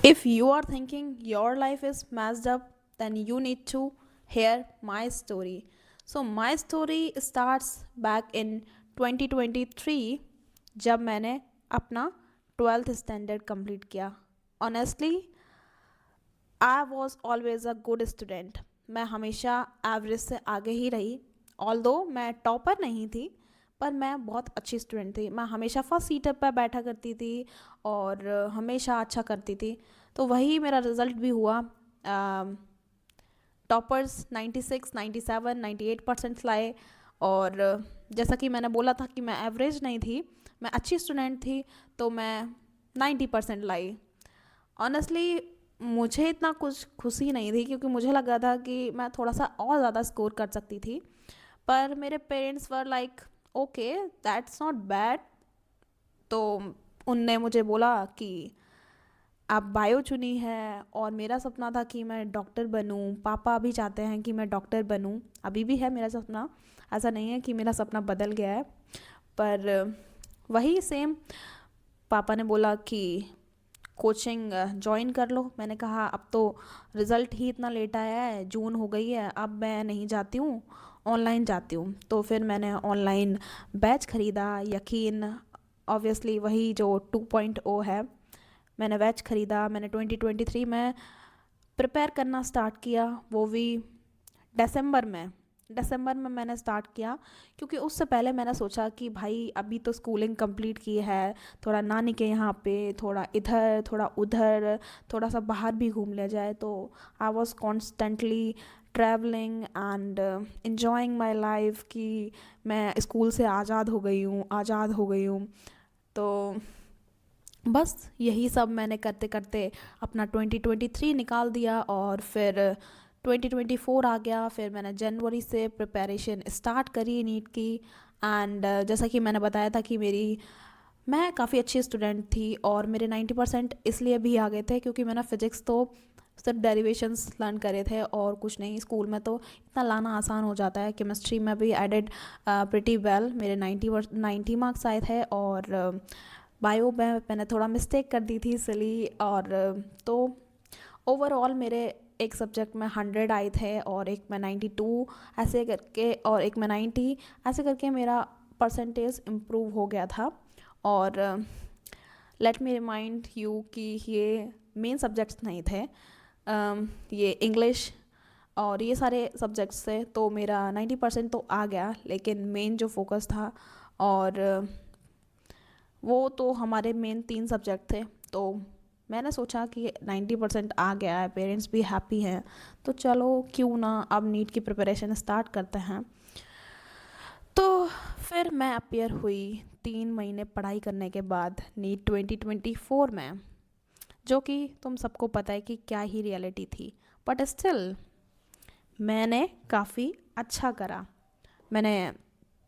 If you are thinking your life is messed up, then you need to hear my story. So my story starts back in 2023 जब मैंने अपना 12th standard complete किया. Honestly, I was always a good student. मैं हमेशा average से आगे ही रही. Although मैं टॉपर नहीं थी, पर मैं बहुत अच्छी स्टूडेंट थी. मैं हमेशा फर्स्ट सीट पर बैठा करती थी और हमेशा अच्छा करती थी. तो वही मेरा रिज़ल्ट भी हुआ. टॉपर्स 96, 97, 98% लाए. और जैसा कि मैंने बोला था कि मैं एवरेज नहीं थी, मैं अच्छी स्टूडेंट थी, तो मैं 90% लाई. ऑनेस्टली मुझे इतना कुछ खुशी नहीं थी, क्योंकि मुझे लगा था कि मैं थोड़ा सा और ज़्यादा स्कोर कर सकती थी. पर मेरे parents were like, okay, that's not bad. तो उनने मुझे बोला कि आप बायो चुनी है, और मेरा सपना था कि मैं डॉक्टर बनूं. पापा भी चाहते हैं कि मैं डॉक्टर बनूं, अभी भी है मेरा सपना. ऐसा नहीं है कि मेरा सपना बदल गया है, पर वही सेम. पापा ने बोला कि कोचिंग ज्वाइन कर लो. मैंने कहा अब तो रिज़ल्ट ही इतना लेट आया है, जून हो गई है, अब मैं नहीं जाती हूँ, ऑनलाइन जाती हूँ. तो फिर मैंने ऑनलाइन बैच ख़रीदा. यकीन, ऑब्वियसली वही जो 2.0 है, मैंने बैच ख़रीदा. मैंने 2023 में प्रिपेयर करना स्टार्ट किया, वो भी दिसंबर में. दिसंबर में मैंने स्टार्ट किया, क्योंकि उससे पहले मैंने सोचा कि भाई अभी तो स्कूलिंग कंप्लीट की है, थोड़ा नानी के यहाँ पे, थोड़ा इधर थोड़ा उधर, थोड़ा सा बाहर भी घूम लिया जाए. तो I was constantly travelling and enjoying my life, कि मैं स्कूल से आज़ाद हो गई हूँ, आज़ाद हो गई हूँ. तो बस यही सब मैंने करते करते अपना 2023 निकाल दिया. और फिर 2024 आ गया. फिर मैंने जनवरी से प्रिपरेशन स्टार्ट करी नीट की. एंड जैसा कि मैंने बताया था कि मैं काफ़ी अच्छी स्टूडेंट थी, और मेरे 90% इसलिए भी आ गए थे क्योंकि मैंने फ़िज़िक्स तो सिर्फ डेरिवेशंस लर्न करे थे और कुछ नहीं. स्कूल में तो इतना लाना आसान हो जाता है. केमिस्ट्री में भी आई डिड प्रिटी वेल, मेरे 90 मार्क्स आए थे. और बायो में मैंने थोड़ा मिस्टेक कर दी थी सिली. और तो ओवरऑल मेरे एक सब्जेक्ट में 100 आए थे, और एक में 92, ऐसे करके, और एक में 90, ऐसे करके मेरा परसेंटेज इम्प्रूव हो गया था. और लेट मी रिमाइंड यू कि ये मेन सब्जेक्ट्स नहीं थे. ये इंग्लिश और ये सारे सब्जेक्ट्स थे. तो मेरा 90% तो आ गया, लेकिन मेन जो फोकस था, और वो तो हमारे मेन 3 सब्जेक्ट थे. तो मैंने सोचा कि 90% आ गया है, पेरेंट्स भी हैप्पी हैं, तो चलो क्यों ना अब नीट की प्रिपरेशन स्टार्ट करते हैं. तो फिर मैं अपियर हुई 3 महीने पढ़ाई करने के बाद नीट 2024 में, जो कि तुम सबको पता है कि क्या ही रियलिटी थी. बट स्टिल मैंने काफ़ी अच्छा करा. मैंने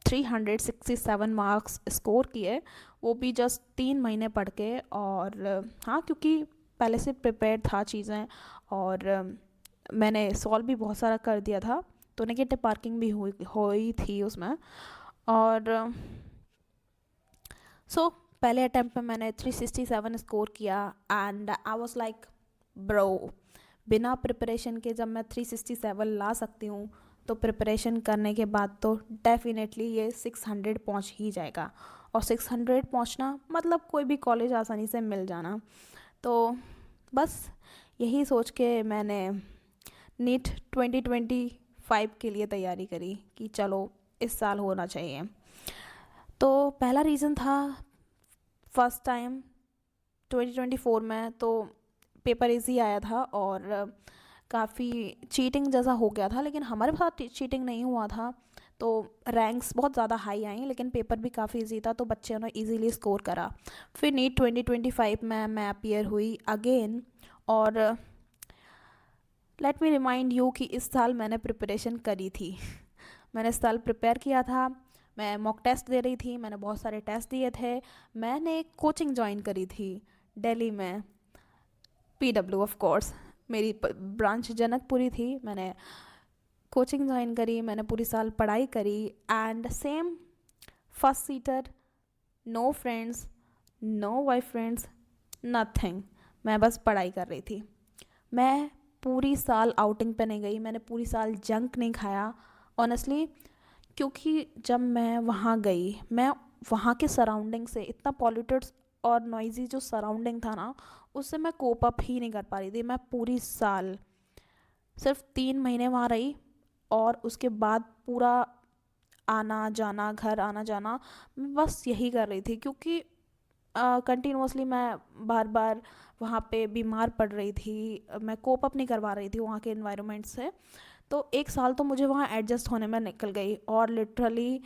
367 मार्क्स स्कोर किए, वो भी जस्ट 3 महीने पढ़ के. और हाँ, क्योंकि पहले से प्रिपेयर था चीज़ें, और मैंने सॉल्व भी बहुत सारा कर दिया था, तो नेगेटिव मार्किंग भी हुई थी उसमें. और सो पहले अटैम्प्ट में मैंने 367 स्कोर किया. And I was like, bro, बिना प्रिपरेशन के जब मैं 367 ला सकती हूँ, तो प्रिपरेशन करने के बाद तो डेफिनेटली ये 600 पहुँच ही जाएगा. और 600 पहुँचना मतलब कोई भी कॉलेज आसानी से मिल जाना. तो बस यही सोच के मैंने नीट 2025 के लिए तैयारी करी कि चलो इस साल होना चाहिए. तो पहला रीज़न था, फर्स्ट टाइम 2024 में तो पेपर इजी आया था, और काफ़ी चीटिंग जैसा हो गया था, लेकिन हमारे साथ चीटिंग नहीं हुआ था. तो रैंक्स बहुत ज़्यादा हाई आई, लेकिन पेपर भी काफ़ी इजी था, तो बच्चों ने इजीली स्कोर करा. फिर नीट 2025 में मैं अपियर हुई अगेन. और लेट मी रिमाइंड यू कि इस साल मैंने प्रिपरेशन करी थी. मैंने इस साल प्रिपेयर किया था. मैं मॉक टेस्ट दे रही थी, मैंने बहुत सारे टेस्ट दिए थे. मैंने एक कोचिंग ज्वाइन करी थी दिल्ली में, PW ऑफ कोर्स. मेरी ब्रांच जनकपुरी थी. मैंने कोचिंग ज्वाइन करी, मैंने पूरी साल पढ़ाई करी. And same, first seater, no friends, no boyfriends, nothing. मैं बस पढ़ाई कर रही थी। मैं पूरी साल आउटिंग पे नहीं गई, मैंने पूरी साल जंक नहीं खाया ऑनेस्टली। क्योंकि जब मैं वहाँ गई, मैं वहाँ के सराउंडिंग से इतना पॉल्यूटेड और नॉइजी जो सराउंडिंग था ना, उससे मैं कोप अप ही नहीं कर पा रही थी। मैं पूरी साल सिर्फ 3 महीने वहाँ रही, और उसके बाद पूरा आना जाना, घर आना जाना, मैं बस यही कर रही थी। क्योंकि कंटिन्यूअसली मैं बार बार वहाँ पे बीमार पड़ रही थी, मैं कोप अप नहीं करवा रही थी वहाँ के इन्वायरमेंट से। तो 1 साल तो मुझे वहाँ एडजस्ट होने में निकल गई, और literally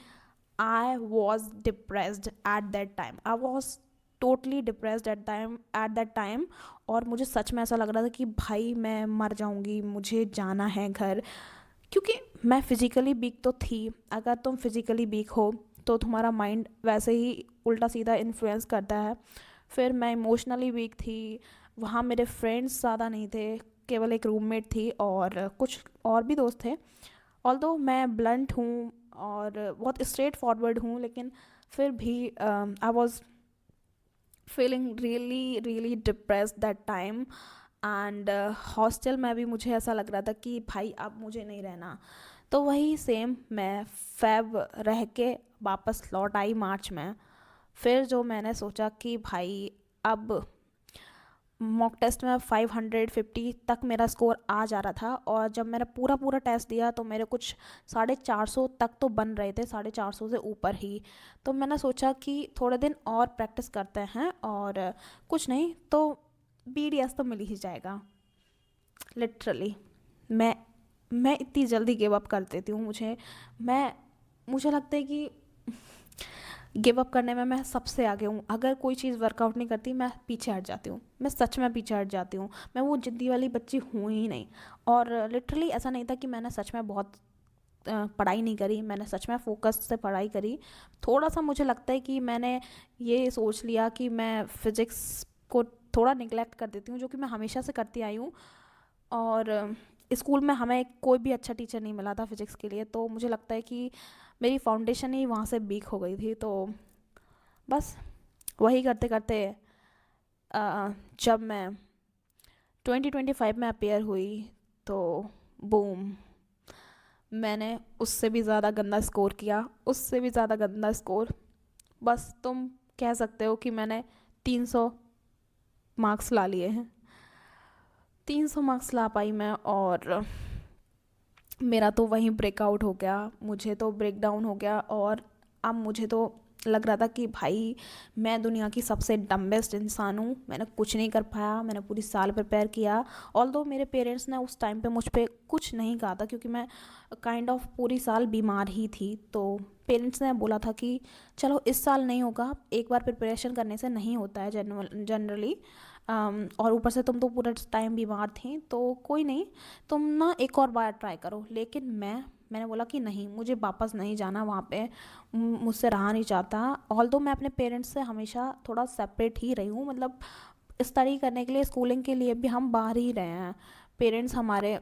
I was depressed at that time. I was totally depressed at that time. और मुझे सच में ऐसा लग रहा था कि भाई मैं मर जाऊंगी, मुझे जाना है घर। क्योंकि मैं फिज़िकली वीक तो थी, अगर तुम फिज़िकली वीक हो तो तुम्हारा माइंड वैसे ही उल्टा सीधा इन्फ्लुएंस करता है। फिर मैं इमोशनली वीक थी। वहाँ मेरे फ्रेंड्स ज़्यादा नहीं थे, केवल एक रूममेट थी और कुछ और भी दोस्त थे। ऑल्दो मैं ब्लंट हूँ और बहुत स्ट्रेट फॉरवर्ड हूँ, लेकिन फिर भी I was feeling really really depressed that time. And hostel में भी मुझे ऐसा लग रहा था कि भाई अब मुझे नहीं रहना। तो वही सेम मैं फेब रह के वापस लौट आई मार्च में। फिर जो मैंने सोचा कि भाई अब मॉक टेस्ट में 550 तक मेरा स्कोर आ जा रहा था, और जब मैंने पूरा पूरा टेस्ट दिया तो मेरे कुछ 450 तक तो बन रहे थे, 450 से ऊपर ही। तो मैंने सोचा कि थोड़े दिन और प्रैक्टिस करते हैं, और कुछ नहीं तो BDS तो मिल ही जाएगा। लिटरली मैं मैं इतनी जल्दी गिव अप कर देती हूँ। मैं मुझे लगता है कि गिव अप करने में मैं सबसे आगे हूँ। अगर कोई चीज़ वर्कआउट नहीं करती, मैं पीछे हट जाती हूँ, मैं सच में पीछे हट जाती हूँ। मैं वो जिद्दी वाली बच्ची हूँ ही नहीं। और लिटरली ऐसा नहीं था कि मैंने सच में बहुत पढ़ाई नहीं करी, मैंने सच में फोकस से पढ़ाई करी। थोड़ा सा मुझे लगता है कि मैंने ये सोच लिया कि मैं फिज़िक्स को थोड़ा निगलेक्ट कर देती हूँ, जो कि मैं हमेशा से करती आई हूँ। और स्कूल में हमें कोई भी अच्छा टीचर नहीं मिला था फिज़िक्स के लिए, तो मुझे लगता है कि मेरी फाउंडेशन ही वहाँ से वीक हो गई थी। तो बस वही करते करते जब मैं 2025 में अपेयर हुई, तो बूम, मैंने उससे भी ज़्यादा गंदा स्कोर किया, उससे भी ज़्यादा गंदा स्कोर। बस तुम कह सकते हो कि मैंने 300 मार्क्स ला लिए हैं। 300 मार्क्स ला पाई मैं, और मेरा तो वहीं ब्रेकआउट हो गया, मुझे तो ब्रेक डाउन हो गया। और अब मुझे तो लग रहा था कि भाई मैं दुनिया की सबसे डम्बेस्ट इंसान हूँ, मैंने कुछ नहीं कर पाया, मैंने पूरी साल प्रिपेयर किया। ऑल्दो मेरे पेरेंट्स ने उस टाइम पे मुझ पे कुछ नहीं कहा था, क्योंकि मैं काइंड ऑफ पूरी साल बीमार ही थी। तो पेरेंट्स ने बोला था कि चलो इस साल नहीं होगा, एक बार प्रिपरेशन करने से नहीं होता है जनरली। और ऊपर से तुम तो पूरा टाइम बीमार थी, तो कोई नहीं, तुम ना एक और बार ट्राई करो। लेकिन मैंने बोला कि नहीं, मुझे वापस नहीं जाना वहाँ पे, मुझसे रहा नहीं जाता। ऑल्दो मैं अपने पेरेंट्स से हमेशा थोड़ा सेपरेट ही रही हूँ, मतलब स्टडी करने के लिए, स्कूलिंग के लिए भी हम बाहर ही रहे हैं, पेरेंट्स हमारे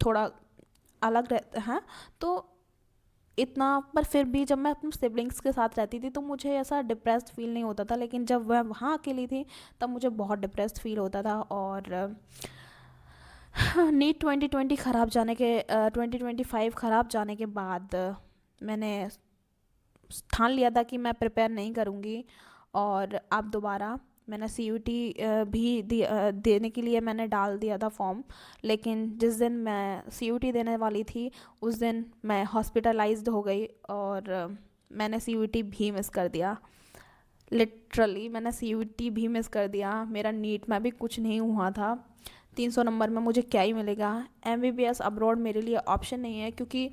थोड़ा अलग रहते हैं। तो इतना, पर फिर भी जब मैं अपने सिबलिंग्स के साथ रहती थी तो मुझे ऐसा डिप्रेस्ड फील नहीं होता था, लेकिन जब मैं वहाँ अकेली थी तब मुझे बहुत डिप्रेस्ड फील होता था। और नीट 2020 ख़राब जाने के 2025 ख़राब जाने के बाद मैंने ठान लिया था कि मैं प्रिपेयर नहीं करूँगी। और अब दोबारा मैंने CUT भी देने के लिए मैंने डाल दिया था फॉर्म। लेकिन जिस दिन मैं CUT देने वाली थी, उस दिन मैं हॉस्पिटलाइज्ड हो गई, और मैंने CUT भी मिस कर दिया। लिटरली मैंने CUT भी मिस कर दिया। मेरा नीट में भी कुछ नहीं हुआ था। 300 नंबर में मुझे क्या ही मिलेगा। MBBS अब्रॉड मेरे लिए ऑप्शन नहीं है, क्योंकि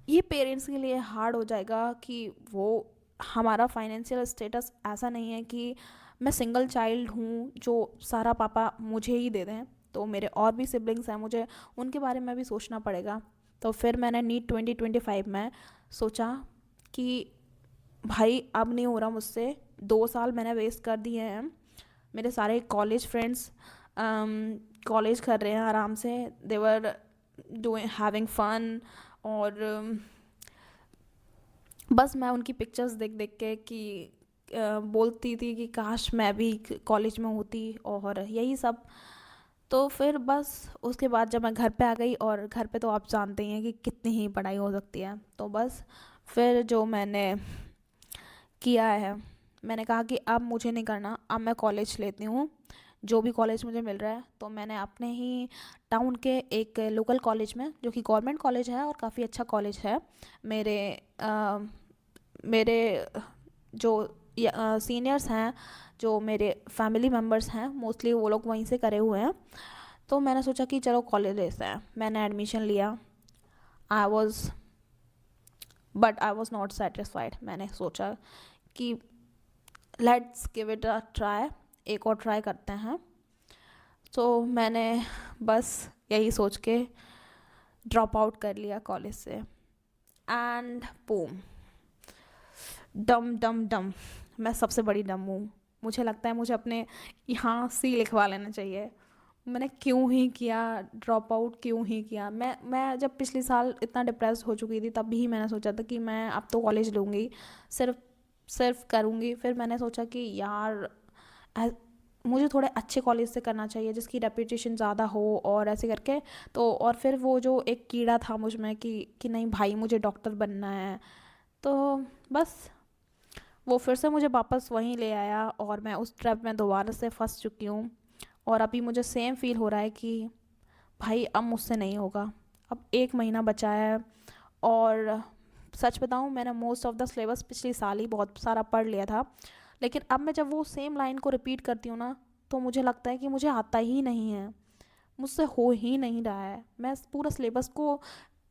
ये पेरेंट्स के लिए हार्ड हो जाएगा कि वो, हमारा फाइनेंशियल स्टेटस ऐसा नहीं है कि मैं सिंगल चाइल्ड हूँ जो सारा पापा मुझे ही दे दें। तो मेरे और भी सिबलिंग्स हैं, मुझे उनके बारे में भी सोचना पड़ेगा। तो फिर मैंने नीट 2025 में सोचा कि भाई अब नहीं हो रहा मुझसे, 2 साल मैंने वेस्ट कर दिए हैं। मेरे सारे कॉलेज फ्रेंड्स कॉलेज कर रहे हैं आराम से, देवर डूइंग हैविंग फन। और बस मैं उनकी पिक्चर्स देख देख के कि बोलती थी कि काश मैं भी कॉलेज में होती और यही सब। तो फिर बस उसके बाद जब मैं घर पे आ गई, और घर पे तो आप जानते ही हैं कि कितनी ही पढ़ाई हो सकती है, तो बस फिर जो मैंने किया है, मैंने कहा कि अब मुझे नहीं करना, अब मैं कॉलेज लेती हूँ, जो भी कॉलेज मुझे मिल रहा है। तो मैंने अपने ही टाउन के एक लोकल कॉलेज में, जो कि गवर्नमेंट कॉलेज है और काफ़ी अच्छा कॉलेज है, मेरे मेरे जो सीनियर्स हैं, जो मेरे फैमिली मेम्बर्स हैं, मोस्टली वो लोग वहीं से करे हुए हैं। तो मैंने सोचा कि चलो कॉलेज लेते हैं, मैंने एडमिशन लिया। I was but I was not satisfied. मैंने सोचा कि let's give it a try, एक और ट्राई करते हैं। तो मैंने बस यही सोच के ड्रॉप आउट कर लिया कॉलेज से, एंड बूम, डम डम डम, मैं सबसे बड़ी डम हूँ। मुझे लगता है मुझे अपने यहाँ सी लिखवा लेना चाहिए। मैंने क्यों ही किया ड्रॉप आउट, क्यों ही किया। मैं जब पिछले साल इतना डिप्रेस हो चुकी थी, तब भी मैंने सोचा था कि मैं अब तो कॉलेज लूँगी, सिर्फ सिर्फ करूँगी। फिर मैंने सोचा कि यार ऐ- मुझे थोड़े अच्छे कॉलेज से करना चाहिए जिसकी रेपुटेशन ज़्यादा हो, और ऐसे करके। तो और फिर वो जो एक कीड़ा था मुझ में कि नहीं भाई मुझे डॉक्टर बनना है, तो बस वो फिर से मुझे वापस वहीं ले आया, और मैं उस ट्रैप में दोबारा से फंस चुकी हूँ। और अभी मुझे सेम फील हो रहा है कि भाई अब मुझसे नहीं होगा। अब एक महीना बचा है, और सच बताऊँ मैंने मोस्ट ऑफ द सिलेबस पिछले साल ही बहुत सारा पढ़ लिया था, लेकिन अब मैं जब वो सेम लाइन को रिपीट करती हूँ ना, तो मुझे लगता है कि मुझे आता ही नहीं है, मुझसे हो ही नहीं रहा है। मैं पूरा सिलेबस को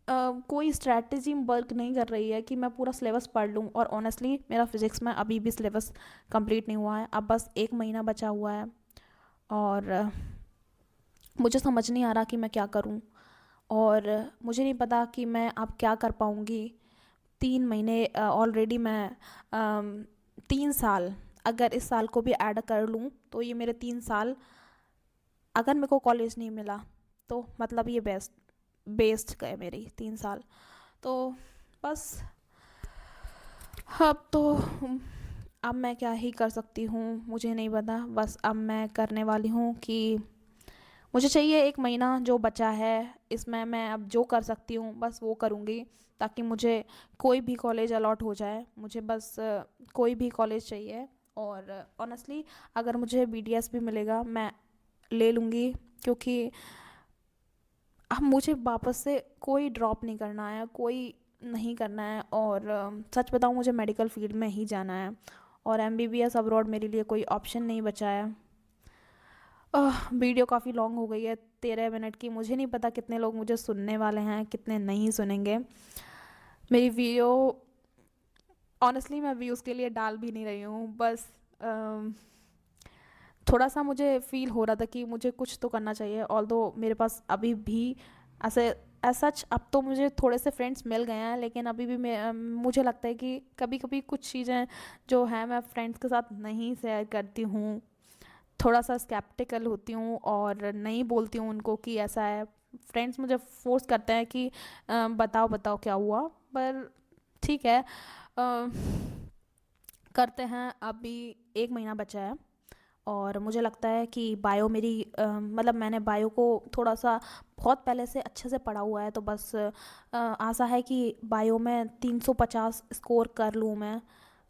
कोई स्ट्रैटेजी वर्क नहीं कर रही है कि मैं पूरा सिलेबस पढ़ लूँ। और ऑनेस्टली मेरा फिज़िक्स में अभी भी सिलेबस कंप्लीट नहीं हुआ है, अब बस एक महीना बचा हुआ है। और मुझे समझ नहीं आ रहा कि मैं क्या करूं, और मुझे नहीं पता कि मैं अब क्या कर पाऊंगी। 3 महीने ऑलरेडी मैं 3 साल, अगर इस साल को भी ऐड कर लूं तो ये मेरे 3 साल, अगर मेरे को कॉलेज नहीं मिला तो मतलब ये बेस्ट गए मेरी 3 साल। तो बस अब तो अब मैं क्या ही कर सकती हूँ, मुझे नहीं पता। बस अब मैं करने वाली हूँ कि मुझे चाहिए एक महीना जो बचा है, इसमें मैं अब जो कर सकती हूँ बस वो करूँगी, ताकि मुझे कोई भी कॉलेज अलॉट हो जाए। मुझे बस कोई भी कॉलेज चाहिए। और ऑनेस्टली अगर मुझे बीडीएस भी मिलेगा मैं ले लूँगी, क्योंकि अब मुझे वापस से कोई ड्रॉप नहीं करना है, कोई नहीं करना है। और सच बताऊँ मुझे मेडिकल फील्ड में ही जाना है, और एमबीबीएस अब्रॉड मेरे लिए कोई ऑप्शन नहीं बचा है। वीडियो काफ़ी लॉन्ग हो गई है, 13 मिनट की। मुझे नहीं पता कितने लोग मुझे सुनने वाले हैं, कितने नहीं सुनेंगे मेरी वीडियो। ऑनेस्टली मैं व्यूज़ के लिए डाल भी नहीं रही हूँ, बस थोड़ा सा मुझे फील हो रहा था कि मुझे कुछ तो करना चाहिए। ऑल्दो मेरे पास अभी भी ऐसे सच अब तो मुझे थोड़े से फ्रेंड्स मिल गए हैं, लेकिन अभी भी मुझे लगता है कि कभी कभी कुछ चीज़ें जो है मैं फ्रेंड्स के साथ नहीं शेयर करती हूँ, थोड़ा सा स्केप्टिकल होती हूँ और नहीं बोलती हूँ उनको कि ऐसा है। फ्रेंड्स मुझे फोर्स करते हैं कि बताओ बताओ क्या हुआ, पर ठीक है, करते हैं। अभी एक महीना बचा है, और मुझे लगता है कि बायो मेरी मतलब मैंने बायो को थोड़ा सा बहुत पहले से अच्छे से पढ़ा हुआ है, तो बस आशा है कि बायो में 350 स्कोर कर लूँ मैं।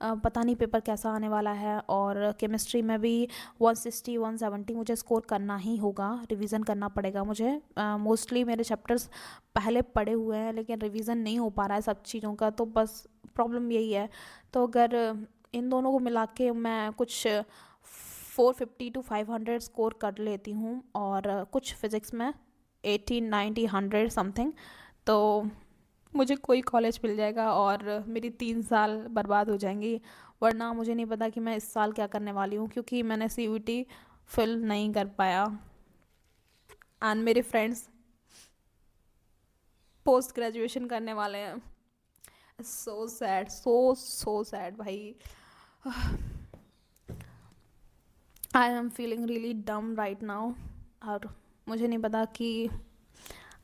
पता नहीं पेपर कैसा आने वाला है। और केमिस्ट्री में भी 160 170 मुझे स्कोर करना ही होगा, रिवीजन करना पड़ेगा मुझे। मोस्टली मेरे चैप्टर्स पहले पढ़े हुए हैं, लेकिन रिवीजन नहीं हो पा रहा है सब चीज़ों का, तो बस प्रॉब्लम यही है। तो अगर इन दोनों को मिला के मैं कुछ 450 to 500 स्कोर कर लेती हूँ, और कुछ फिज़िक्स में 80 90 100 समथिंग, तो मुझे कोई कॉलेज मिल जाएगा और मेरी 3 साल बर्बाद हो जाएंगी। वरना मुझे नहीं पता कि मैं इस साल क्या करने वाली हूँ, क्योंकि मैंने सीयूईटी फिल नहीं कर पाया। एंड मेरे फ्रेंड्स पोस्ट ग्रेजुएशन करने वाले हैं। सो सैड, सो सो सैड भाई। आई एम फीलिंग रियली डम राइट नाउ। और मुझे नहीं पता कि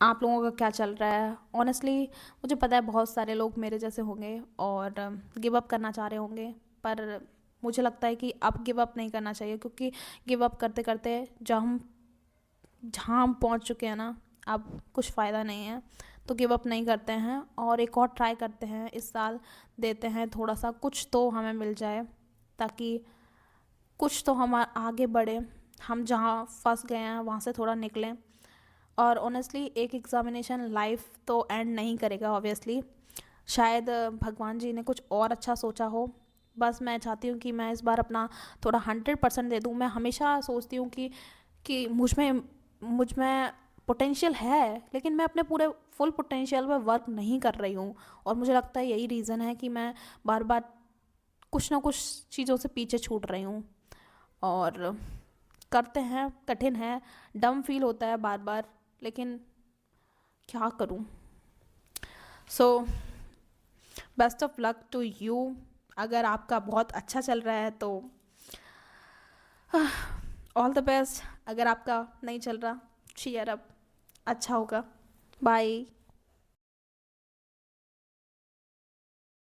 आप लोगों का क्या चल रहा है। ऑनेस्टली मुझे पता है बहुत सारे लोग मेरे जैसे होंगे और गिव अप करना चाह रहे होंगे, पर मुझे लगता है कि अब गिव अप नहीं करना चाहिए, क्योंकि गिव अप करते करते जहाँ हम पहुँच चुके हैं ना, अब कुछ फ़ायदा नहीं है। तो गिव अप नहीं करते हैं और एक और ट्राई करते हैं इस साल, देते हैं थोड़ा सा, कुछ तो हमें मिल जाए, ताकि कुछ तो हम आगे बढ़े, हम जहाँ फंस गए हैं वहाँ से थोड़ा निकलें। और ऑनेस्टली एक एग्ज़ामिनेशन लाइफ तो एंड नहीं करेगा ऑब्वियसली, शायद भगवान जी ने कुछ और अच्छा सोचा हो। बस मैं चाहती हूँ कि मैं इस बार अपना थोड़ा 100% दे दूँ। मैं हमेशा सोचती हूँ कि मुझ में पोटेंशियल है, लेकिन मैं अपने पूरे फुल पोटेंशियल पे वर्क नहीं कर रही हूँ। और मुझे लगता है यही रीज़न है कि मैं बार बार कुछ ना कुछ चीज़ों से पीछे छूट रही हूँ। और करते हैं, कठिन है, डम फील होता है बार बार, लेकिन क्या करूँ। So best of luck to you. अगर आपका बहुत अच्छा चल रहा है तो ऑल द बेस्ट, अगर आपका नहीं चल रहा, चीयर अप, अच्छा होगा। बाय।